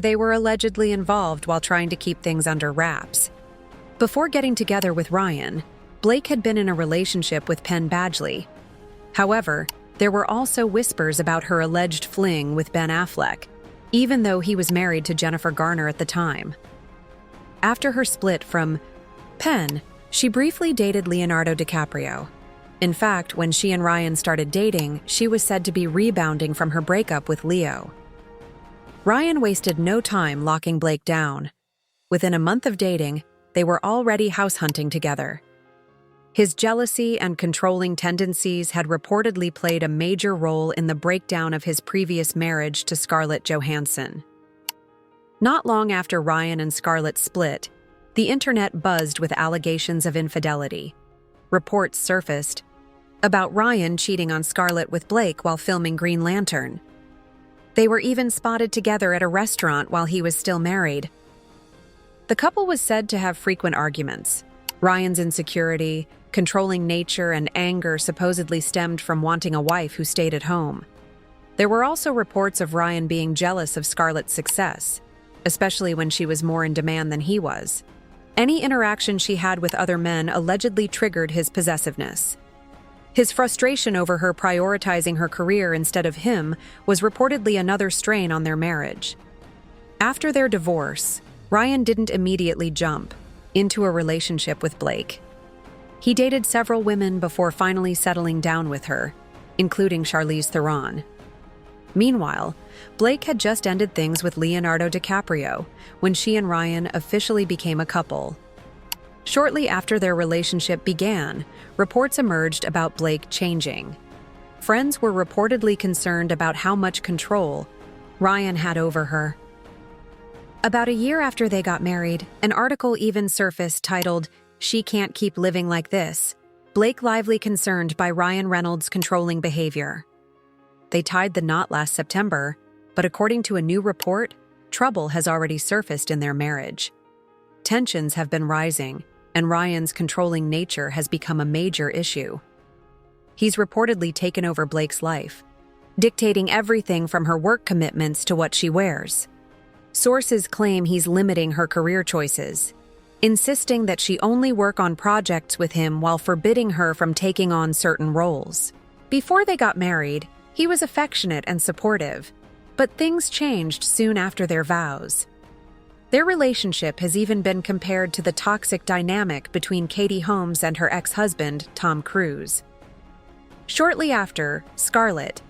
They were allegedly involved while trying to keep things under wraps. Before getting together with Ryan, Blake had been in a relationship with Penn Badgley. However, there were also whispers about her alleged fling with Ben Affleck, even though he was married to Jennifer Garner at the time. After her split from Penn, she briefly dated Leonardo DiCaprio. In fact, when she and Ryan started dating, she was said to be rebounding from her breakup with Leo. Ryan wasted no time locking Blake down. Within a month of dating, they were already house hunting together. His jealousy and controlling tendencies had reportedly played a major role in the breakdown of his previous marriage to Scarlett Johansson. Not long after Ryan and Scarlett split, the internet buzzed with allegations of infidelity. Reports surfaced about Ryan cheating on Scarlett with Blake while filming Green Lantern. They were even spotted together at a restaurant while he was still married. The couple was said to have frequent arguments. Ryan's insecurity, controlling nature, and anger supposedly stemmed from wanting a wife who stayed at home. There were also reports of Ryan being jealous of Scarlett's success, especially when she was more in demand than he was. Any interaction she had with other men allegedly triggered his possessiveness. His frustration over her prioritizing her career instead of him was reportedly another strain on their marriage. After their divorce, Ryan didn't immediately jump into a relationship with Blake. He dated several women before finally settling down with her, including Charlize Theron. Meanwhile, Blake had just ended things with Leonardo DiCaprio when she and Ryan officially became a couple. Shortly after their relationship began, reports emerged about Blake changing. Friends were reportedly concerned about how much control Ryan had over her. About a year after they got married, an article even surfaced titled, "She Can't Keep Living Like This," Blake Lively concerned by Ryan Reynolds' controlling behavior. They tied the knot last September, but according to a new report, trouble has already surfaced in their marriage. Tensions have been rising, and Ryan's controlling nature has become a major issue. He's reportedly taken over Blake's life, dictating everything from her work commitments to what she wears. Sources claim he's limiting her career choices, insisting that she only work on projects with him while forbidding her from taking on certain roles. Before they got married, he was affectionate and supportive, but things changed soon after their vows. Their relationship has even been compared to the toxic dynamic between Katie Holmes and her ex-husband, Tom Cruise. Shortly after, Scarlett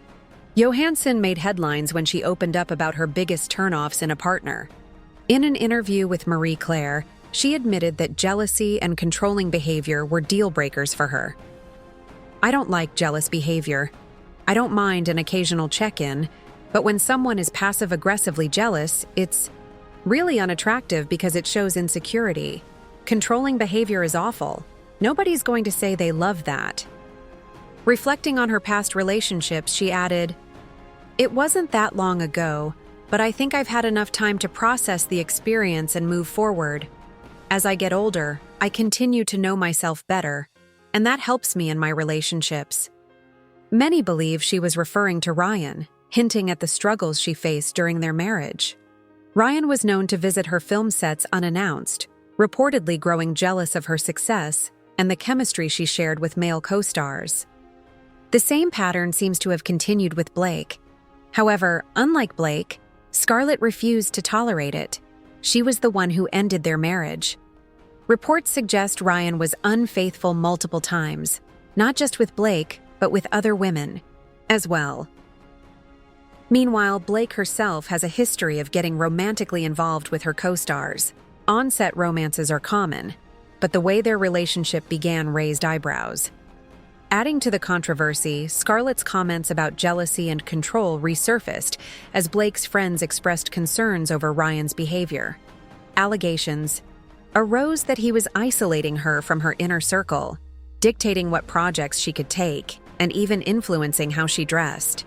Johansson made headlines when she opened up about her biggest turnoffs in a partner. In an interview with Marie Claire, she admitted that jealousy and controlling behavior were deal breakers for her. "I don't like jealous behavior. I don't mind an occasional check-in, but when someone is passive-aggressively jealous, it's really unattractive because it shows insecurity. Controlling behavior is awful. Nobody's going to say they love that." Reflecting on her past relationships, she added, "It wasn't that long ago, but I think I've had enough time to process the experience and move forward. As I get older, I continue to know myself better, and that helps me in my relationships." Many believe she was referring to Ryan, hinting at the struggles she faced during their marriage. Ryan was known to visit her film sets unannounced, reportedly growing jealous of her success and the chemistry she shared with male co-stars. The same pattern seems to have continued with Blake. However, unlike Blake, Scarlett refused to tolerate it. She was the one who ended their marriage. Reports suggest Ryan was unfaithful multiple times, not just with Blake, but with other women as well. Meanwhile, Blake herself has a history of getting romantically involved with her co-stars. On-set romances are common, but the way their relationship began raised eyebrows. Adding to the controversy, Scarlett's comments about jealousy and control resurfaced as Blake's friends expressed concerns over Ryan's behavior. Allegations arose that he was isolating her from her inner circle, dictating what projects she could take, and even influencing how she dressed.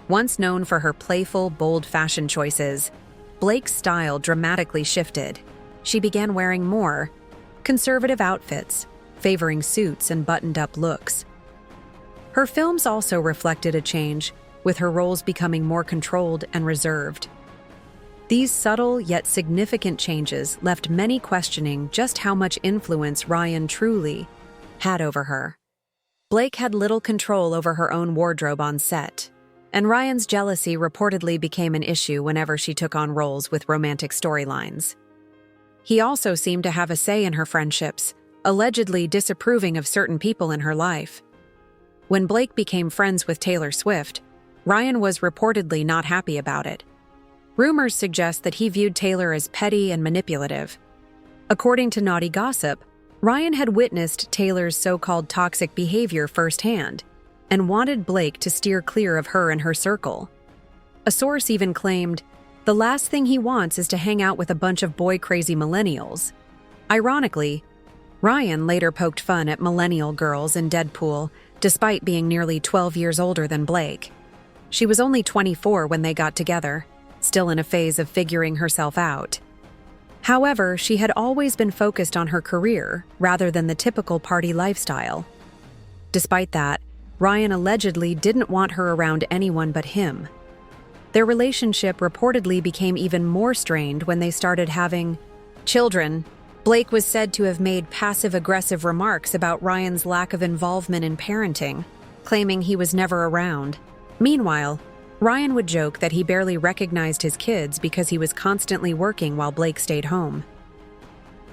Once known for her playful, bold fashion choices, Blake's style dramatically shifted. She began wearing more conservative outfits, favoring suits and buttoned-up looks. Her films also reflected a change, with her roles becoming more controlled and reserved. These subtle yet significant changes left many questioning just how much influence Ryan truly had over her. Blake had little control over her own wardrobe on set, and Ryan's jealousy reportedly became an issue whenever she took on roles with romantic storylines. He also seemed to have a say in her friendships, allegedly disapproving of certain people in her life. When Blake became friends with Taylor Swift, Ryan was reportedly not happy about it. Rumors suggest that he viewed Taylor as petty and manipulative. According to Naughty Gossip, Ryan had witnessed Taylor's so-called toxic behavior firsthand and wanted Blake to steer clear of her and her circle. A source even claimed, "The last thing he wants is to hang out with a bunch of boy-crazy millennials." Ironically, Ryan later poked fun at millennial girls in Deadpool, despite being nearly 12 years older than Blake. She was only 24 when they got together, still in a phase of figuring herself out. However, she had always been focused on her career rather than the typical party lifestyle. Despite that, Ryan allegedly didn't want her around anyone but him. Their relationship reportedly became even more strained when they started having children. Blake was said to have made passive-aggressive remarks about Ryan's lack of involvement in parenting, claiming he was never around. Meanwhile, Ryan would joke that he barely recognized his kids because he was constantly working while Blake stayed home.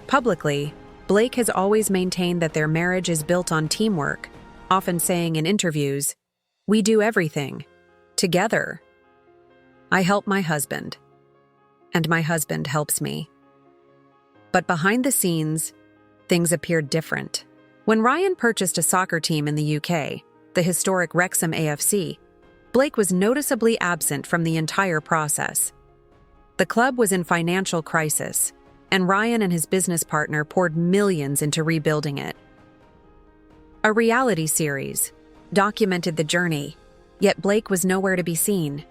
Publicly, Blake has always maintained that their marriage is built on teamwork, often saying in interviews, "We do everything together. I help my husband, and my husband helps me." But behind the scenes, things appeared different. When Ryan purchased a soccer team in the UK, the historic Wrexham AFC, Blake was noticeably absent from the entire process. The club was in financial crisis, and Ryan and his business partner poured millions into rebuilding it. A reality series documented the journey, yet Blake was nowhere to be seen.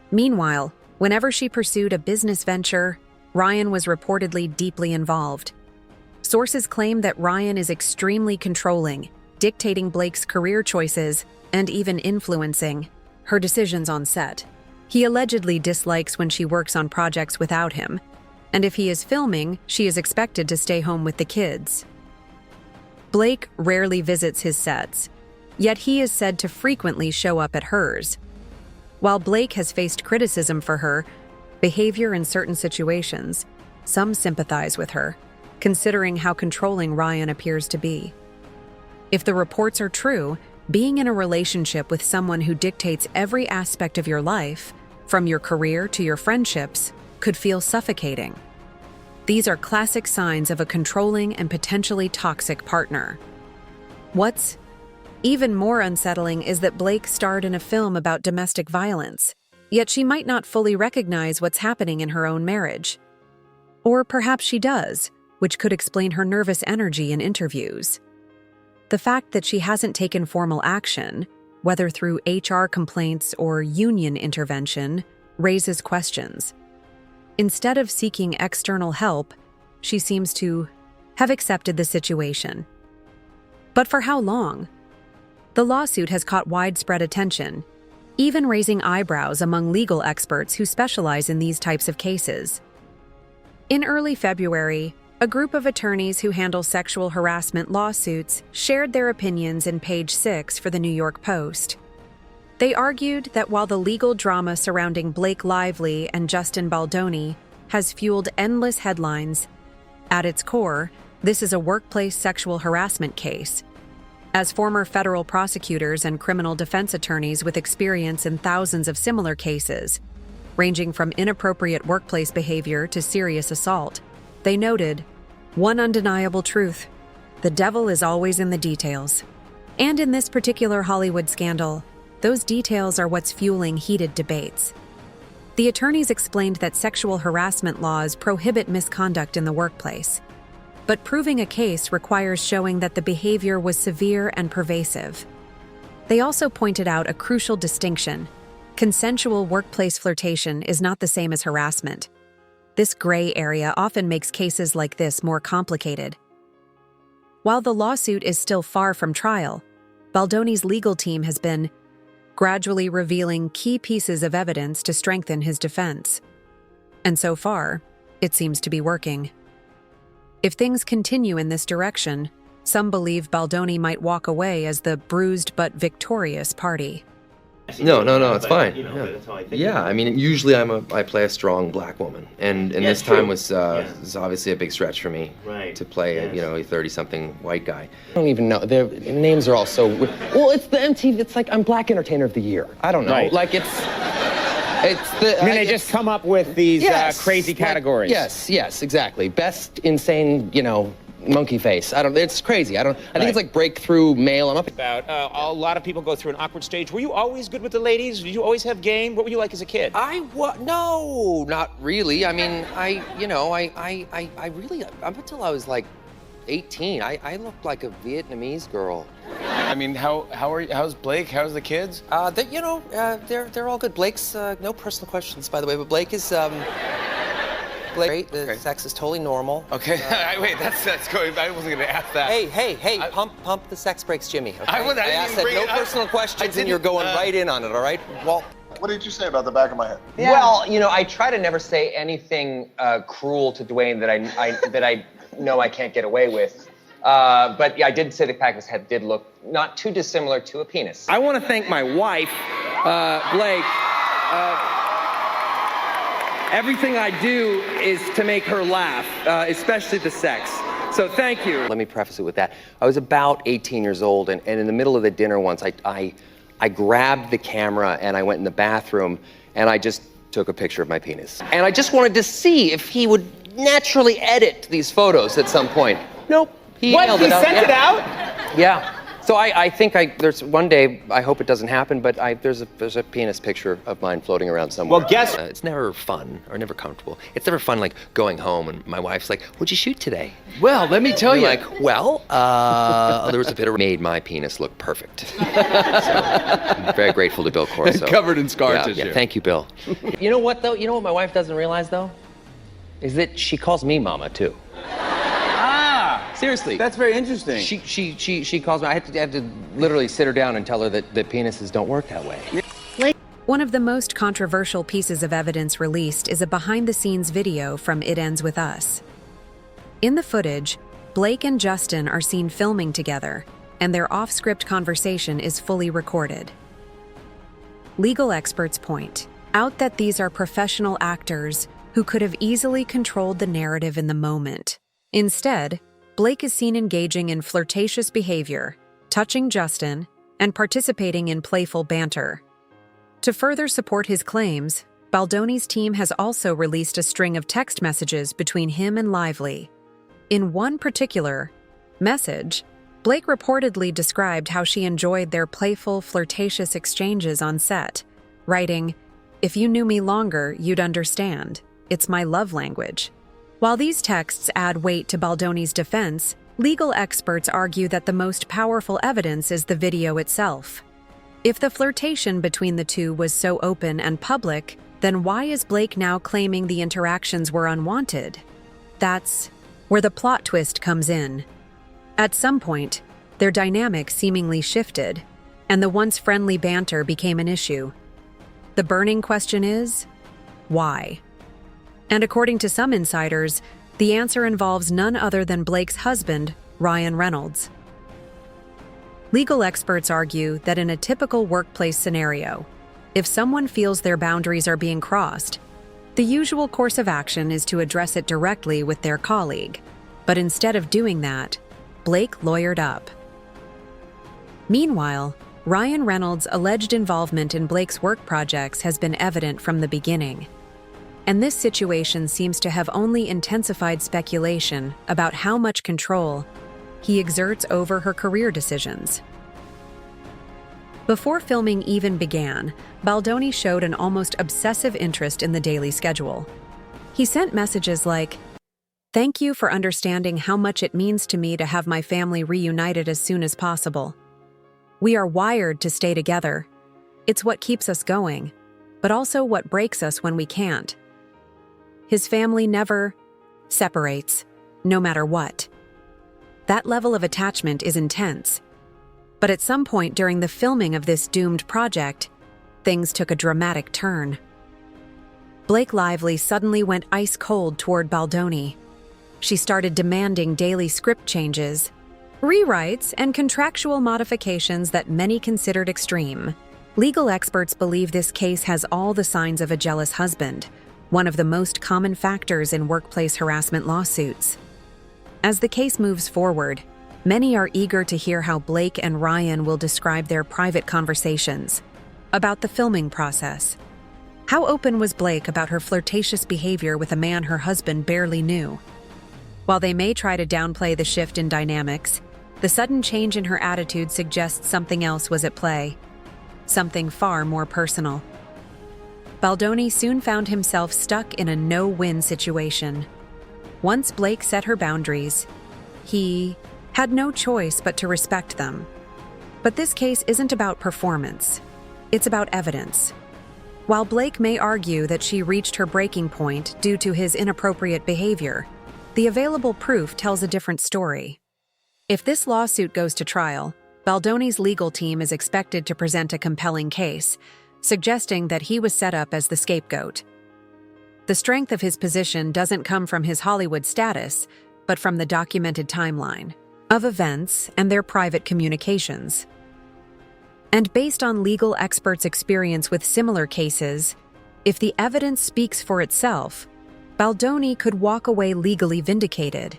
Meanwhile, whenever she pursued a business venture, Ryan was reportedly deeply involved. Sources claim that Ryan is extremely controlling, dictating Blake's career choices and even influencing her decisions on set. He allegedly dislikes when she works on projects without him, and if he is filming, she is expected to stay home with the kids. Blake rarely visits his sets, yet he is said to frequently show up at hers. While Blake has faced criticism for her behavior in certain situations, some sympathize with her, considering how controlling Ryan appears to be. If the reports are true, being in a relationship with someone who dictates every aspect of your life, from your career to your friendships, could feel suffocating. These are classic signs of a controlling and potentially toxic partner. What's even more unsettling is that Blake starred in a film about domestic violence, yet she might not fully recognize what's happening in her own marriage. Or perhaps she does, which could explain her nervous energy in interviews. The fact that she hasn't taken formal action, whether through HR complaints or union intervention, raises questions. Instead of seeking external help, she seems to have accepted the situation. But for how long? The lawsuit has caught widespread attention, even raising eyebrows among legal experts who specialize in these types of cases. In early February, a group of attorneys who handle sexual harassment lawsuits shared their opinions in page 6 for the New York Post. They argued that while the legal drama surrounding Blake Lively and Justin Baldoni has fueled endless headlines, at its core, this is a workplace sexual harassment case. As former federal prosecutors and criminal defense attorneys with experience in thousands of similar cases, ranging from inappropriate workplace behavior to serious assault, they noted, one undeniable truth: the devil is always in the details. And in this particular Hollywood scandal, those details are what's fueling heated debates. The attorneys explained that sexual harassment laws prohibit misconduct in the workplace, but proving a case requires showing that the behavior was severe and pervasive. They also pointed out a crucial distinction: consensual workplace flirtation is not the same as harassment. This gray area often makes cases like this more complicated. While the lawsuit is still far from trial, Baldoni's legal team has been gradually revealing key pieces of evidence to strengthen his defense. And so far, it seems to be working. If things continue in this direction, some believe Baldoni might walk away as the bruised but victorious party. No, it's fine. Yeah, I mean, usually I play a strong black woman, and this time was obviously a big stretch for me to play a 30-something white guy. I don't even know. Their names are all so weird. Well, it's the MTV. It's like I'm Black Entertainer of the Year. I don't know. Right. Like it's the. I mean, they just come up with these crazy categories. Yes, exactly. Best insane, monkey face. It's crazy. I think it's like breakthrough male. I'm up. A lot of people go through an awkward stage. Were you always good with the ladies? Did you always have game? What were you like as a kid? No, not really. I mean, I really, up until I was like 18, I looked like a Vietnamese girl. I mean, how's Blake? How's the kids? They're all good. Blake's, no personal questions, by the way, but Blake is, Blake, the sex is totally normal. Okay, wait, that's going. I wasn't gonna ask that. Hey, pump the sex brakes, Jimmy. Okay? I asked that no personal questions, and you're going right in on it, all right? Well, what did you say about the back of my head? yeah. Well, I try to never say anything cruel to Dwayne that I know I can't get away with. But yeah, I did say the back of his head did look not too dissimilar to a penis. I want to thank my wife, Blake. Everything I do is to make her laugh, especially the sex. So thank you. Let me preface it with that. I was about 18 years old, and in the middle of the dinner once, I grabbed the camera and I went in the bathroom and I just took a picture of my penis. And I just wanted to see if he would naturally edit these photos at some point. Nope. He sent it out? Yeah. So I think there's one day, I hope it doesn't happen, but there's a penis picture of mine floating around somewhere. Well, guess. It's never fun or never comfortable. It's never fun like going home and my wife's like, "What'd you shoot today?" Well, let me tell you. Like, well, there was a bit of made my penis look perfect. So, I'm very grateful to Bill Corso. Covered in scar tissue. Yeah, thank you, Bill. You know what, though? You know what my wife doesn't realize, though? Is that she calls me mama, too. Seriously. That's very interesting. She calls me. I have to literally sit her down and tell her that penises don't work that way. One of the most controversial pieces of evidence released is a behind-the-scenes video from It Ends With Us. In the footage, Blake and Justin are seen filming together, and their off-script conversation is fully recorded. Legal experts point out that these are professional actors who could have easily controlled the narrative in the moment. Instead, Blake is seen engaging in flirtatious behavior, touching Justin, and participating in playful banter. To further support his claims, Baldoni's team has also released a string of text messages between him and Lively. In one particular message, Blake reportedly described how she enjoyed their playful, flirtatious exchanges on set, writing, "If you knew me longer, you'd understand. It's my love language." While these texts add weight to Baldoni's defense, legal experts argue that the most powerful evidence is the video itself. If the flirtation between the two was so open and public, then why is Blake now claiming the interactions were unwanted? That's where the plot twist comes in. At some point, their dynamic seemingly shifted, and the once friendly banter became an issue. The burning question is, why? And according to some insiders, the answer involves none other than Blake's husband, Ryan Reynolds. Legal experts argue that in a typical workplace scenario, if someone feels their boundaries are being crossed, the usual course of action is to address it directly with their colleague. But instead of doing that, Blake lawyered up. Meanwhile, Ryan Reynolds' alleged involvement in Blake's work projects has been evident from the beginning. And this situation seems to have only intensified speculation about how much control he exerts over her career decisions. Before filming even began, Baldoni showed an almost obsessive interest in the daily schedule. He sent messages like, "Thank you for understanding how much it means to me to have my family reunited as soon as possible. We are wired to stay together. It's what keeps us going, but also what breaks us when we can't. His family never separates, no matter what." That level of attachment is intense. But at some point during the filming of this doomed project, things took a dramatic turn. Blake Lively suddenly went ice cold toward Baldoni. She started demanding daily script changes, rewrites, and contractual modifications that many considered extreme. Legal experts believe this case has all the signs of a jealous husband, one of the most common factors in workplace harassment lawsuits. As the case moves forward, many are eager to hear how Blake and Ryan will describe their private conversations about the filming process. How open was Blake about her flirtatious behavior with a man her husband barely knew? While they may try to downplay the shift in dynamics, the sudden change in her attitude suggests something else was at play, something far more personal. Baldoni soon found himself stuck in a no-win situation. Once Blake set her boundaries, he had no choice but to respect them. But this case isn't about performance. It's about evidence. While Blake may argue that she reached her breaking point due to his inappropriate behavior, the available proof tells a different story. If this lawsuit goes to trial, Baldoni's legal team is expected to present a compelling case, suggesting that he was set up as the scapegoat. The strength of his position doesn't come from his Hollywood status, but from the documented timeline of events and their private communications. And based on legal experts' experience with similar cases, if the evidence speaks for itself, Baldoni could walk away legally vindicated.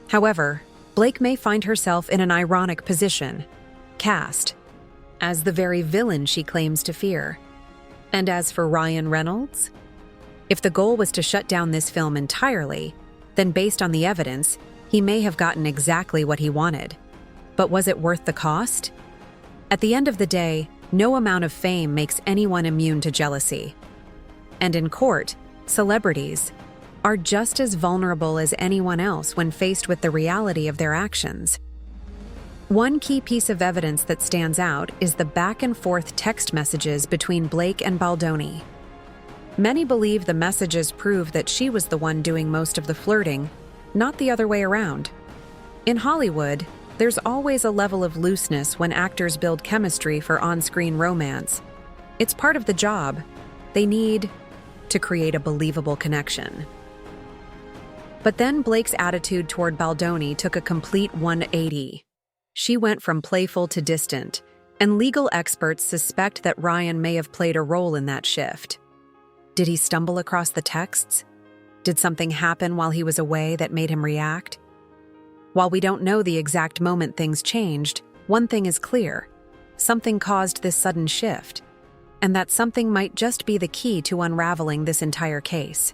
However, Blake may find herself in an ironic position, cast as the very villain she claims to fear. And as for Ryan Reynolds? If the goal was to shut down this film entirely, then based on the evidence, he may have gotten exactly what he wanted. But was it worth the cost? At the end of the day, no amount of fame makes anyone immune to jealousy. And in court, celebrities are just as vulnerable as anyone else when faced with the reality of their actions. One key piece of evidence that stands out is the back-and-forth text messages between Blake and Baldoni. Many believe the messages prove that she was the one doing most of the flirting, not the other way around. In Hollywood, there's always a level of looseness when actors build chemistry for on-screen romance. It's part of the job. They need to create a believable connection. But then Blake's attitude toward Baldoni took a complete 180. She went from playful to distant, and legal experts suspect that Ryan may have played a role in that shift. Did he stumble across the texts? Did something happen while he was away that made him react? While we don't know the exact moment things changed, one thing is clear. Something caused this sudden shift, and that something might just be the key to unraveling this entire case.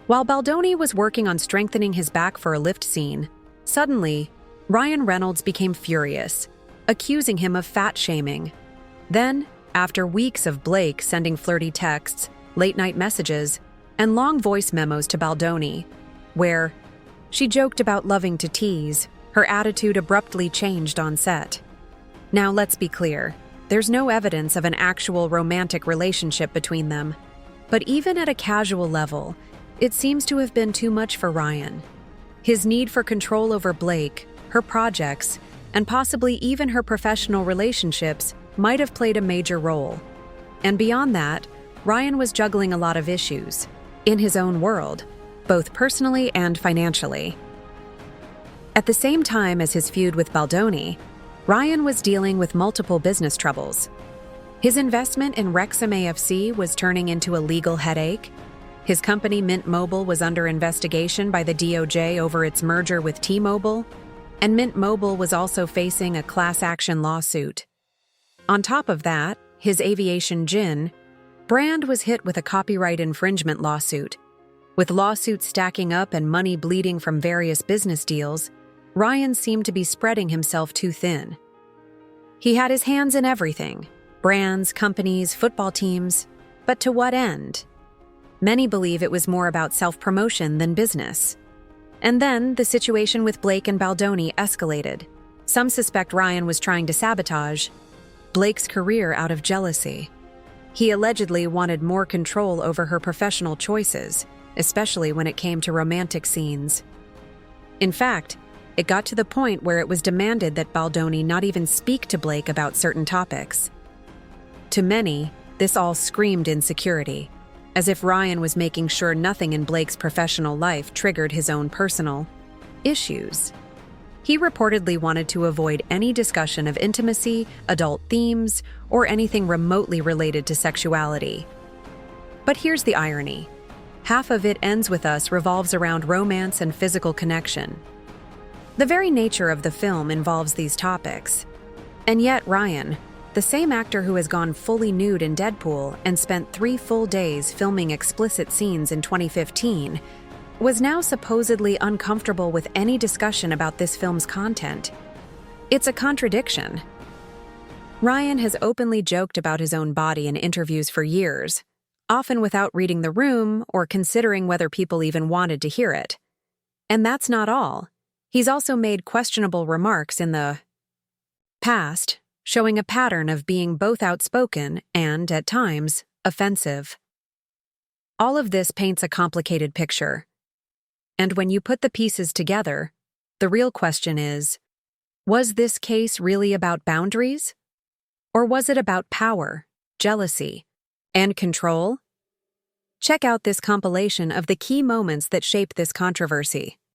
While Baldoni was working on strengthening his back for a lift scene, suddenly, Ryan Reynolds became furious, accusing him of fat-shaming. Then, after weeks of Blake sending flirty texts, late-night messages, and long voice memos to Baldoni, where she joked about loving to tease, her attitude abruptly changed on set. Now let's be clear, there's no evidence of an actual romantic relationship between them. But even at a casual level, it seems to have been too much for Ryan. His need for control over Blake, her projects, and possibly even her professional relationships might have played a major role. And beyond that, Ryan was juggling a lot of issues in his own world, both personally and financially. At the same time as his feud with Baldoni, Ryan was dealing with multiple business troubles. His investment in Wrexham AFC was turning into a legal headache. His company Mint Mobile was under investigation by the DOJ over its merger with T-Mobile, and Mint Mobile was also facing a class action lawsuit. On top of that, his aviation gin brand was hit with a copyright infringement lawsuit. With lawsuits stacking up and money bleeding from various business deals, Ryan seemed to be spreading himself too thin. He had his hands in everything: brands, companies, football teams. But to what end? Many believe it was more about self-promotion than business. And then the situation with Blake and Baldoni escalated. Some suspect Ryan was trying to sabotage Blake's career out of jealousy. He allegedly wanted more control over her professional choices, especially when it came to romantic scenes. In fact, it got to the point where it was demanded that Baldoni not even speak to Blake about certain topics. To many, this all screamed insecurity. as if Ryan was making sure nothing in Blake's professional life triggered his own personal issues. He reportedly wanted to avoid any discussion of intimacy, adult themes, or anything remotely related to sexuality. But here's the irony. Half of It Ends With Us revolves around romance and physical connection. The very nature of the film involves these topics. And yet Ryan, the same actor who has gone fully nude in Deadpool and spent 3 full days filming explicit scenes in 2015, was now supposedly uncomfortable with any discussion about this film's content. It's a contradiction. Ryan has openly joked about his own body in interviews for years, often without reading the room or considering whether people even wanted to hear it. And that's not all. He's also made questionable remarks in the past, showing a pattern of being both outspoken and, at times, offensive. All of this paints a complicated picture. And when you put the pieces together, the real question is, was this case really about boundaries? Or was it about power, jealousy, and control? Check out this compilation of the key moments that shaped this controversy.